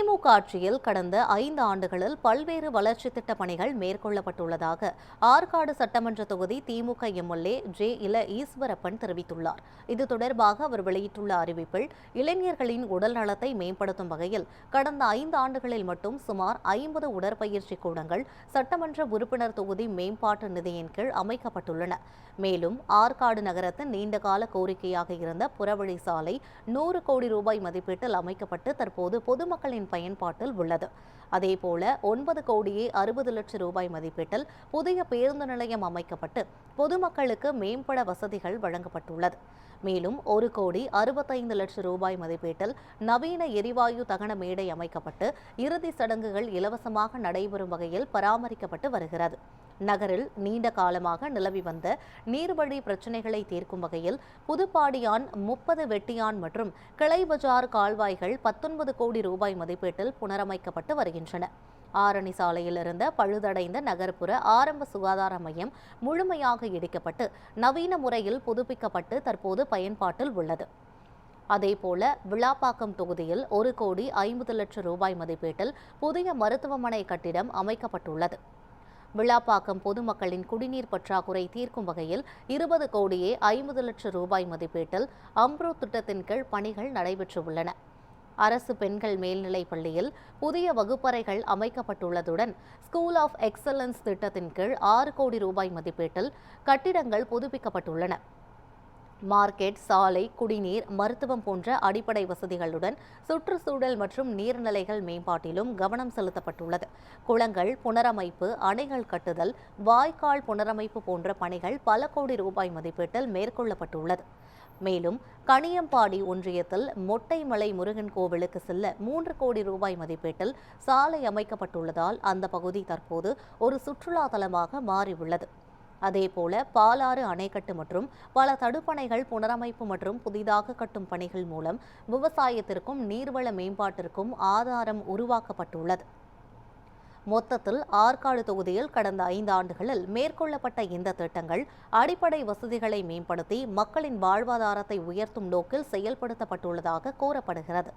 திமுக ஆட்சியில் கடந்த 5 ஆண்டுகளில் பல்வேறு வளர்ச்சித் திட்டப் பணிகள் மேற்கொள்ளப்பட்டுள்ளதாக ஆற்காடு சட்டமன்ற தொகுதி திமுக எம்எல்ஏ இல ஈஸ்வரப்பன் தெரிவித்துள்ளார். இது தொடர்பாக அவர் வெளியிட்டுள்ள அறிவிப்பில், இளைஞர்களின் உடல் நலத்தை மேம்படுத்தும் வகையில் கடந்த 5 ஆண்டுகளில் மட்டும் சுமார் 50 உடற்பயிற்சி கூடங்கள் சட்டமன்ற உறுப்பினர் தொகுதி மேம்பாட்டு நிதியின் கீழ் அமைக்கப்பட்டுள்ளன. மேலும் ஆற்காடு நகரத்தின் நீண்டகால கோரிக்கையாக இருந்த புறவழி சாலை 100 கோடி ரூபாய் மதிப்பீட்டில் அமைக்கப்பட்டு தற்போது பொதுமக்களின் பயன்பாட்டில் உள்ளது. அதேபோல 9 கோடியே 60 லட்சம் ரூபாய் மதிப்பீட்டில் புதிய பேருந்து நிலையம் அமைக்கப்பட்டு பொதுமக்களுக்கு மேம்பட வசதிகள் வழங்கப்பட்டுள்ளது. மேலும் 1 கோடி 65 லட்சம் ரூபாய் மதிப்பீட்டில் நவீன எரிவாயு தகன மேடை அமைக்கப்பட்டு இறுதி சடங்குகள் இலவசமாக நடைபெறும் வகையில் பராமரிக்கப்பட்டு வருகிறது. நகரில் நீண்ட காலமாக நிலவி வந்த நீர்வழி பிரச்சினைகளை தீர்க்கும் வகையில் புதுப்பாடியான், 30 வெட்டியான் மற்றும் கிளை பஜார் கால்வாய்கள் 19 கோடி ரூபாய் மதிப்பீட்டில் புனரமைக்கப்பட்டு வருகின்றன. ஆரணி சாலையில் இருந்த பழுதடைந்த நகர்ப்புற ஆரம்ப சுகாதார மையம் முழுமையாக இடிக்கப்பட்டு நவீன முறையில் புதுப்பிக்கப்பட்டு தற்போது பயன்பாட்டில் உள்ளது. அதேபோல விளாப்பாக்கம் தொகுதியில் 1 கோடி 50 லட்சம் ரூபாய் மதிப்பீட்டில் புதிய மருத்துவமனை கட்டிடம் அமைக்கப்பட்டுள்ளது. விளாப்பாக்கம் பொதுமக்களின் குடிநீர் பற்றாக்குறை தீர்க்கும் வகையில் 20 கோடியே 50 லட்சம் ரூபாய் மதிப்பீட்டில் அம்ருத் திட்டத்தின் கீழ் பணிகள் நடைபெற்றுள்ளன. அரசு பெண்கள் மேல்நிலைப் பள்ளியில் புதிய வகுப்பறைகள் அமைக்கப்பட்டுள்ளதுடன் ஸ்கூல் ஆஃப் எக்ஸலன்ஸ் திட்டத்தின் கீழ் 6 கோடி ரூபாய் மதிப்பீட்டில் கட்டிடங்கள் புதுப்பிக்கப்பட்டுள்ளன. மார்க்கெட், சாலை, குடிநீர், மருத்துவம் போன்ற அடிப்படை வசதிகளுடன் சுற்றுச்சூழல் மற்றும் நீர்நிலைகள் மேம்பாட்டிலும் கவனம் செலுத்தப்பட்டுள்ளது. குளங்கள் புனரமைப்பு, அணைகள் கட்டுதல், வாய்க்கால் புனரமைப்பு போன்ற பணிகள் பல கோடி ரூபாய் மதிப்பீட்டில் மேற்கொள்ளப்பட்டுள்ளது. மேலும் கணியம்பாடி ஒன்றியத்தில் மொட்டைமலை முருகன் கோவிலுக்கு செல்ல 3 கோடி ரூபாய் மதிப்பீட்டில் சாலை அமைக்கப்பட்டுள்ளதால் அந்த பகுதி தற்போது ஒரு சுற்றுலா தலமாக மாறியுள்ளது. அதேபோல பாலாறு அணைக்கட்டு மற்றும் பல தடுப்பணைகள் புனரமைப்பு மற்றும் புதிதாக கட்டும் பணிகள் மூலம் விவசாயத்திற்கும் நீர்வள மேம்பாட்டிற்கும் ஆதாரம் உருவாக்கப்பட்டுள்ளது. மொத்தத்தில் ஆற்காடு தொகுதியில் கடந்த 5 ஆண்டுகளில் மேற்கொள்ளப்பட்ட இந்த திட்டங்கள் அடிப்படை வசதிகளை மேம்படுத்தி மக்களின் வாழ்வாதாரத்தை உயர்த்தும் நோக்கில் செயல்படுத்தப்பட்டுள்ளதாக கூறப்படுகிறது.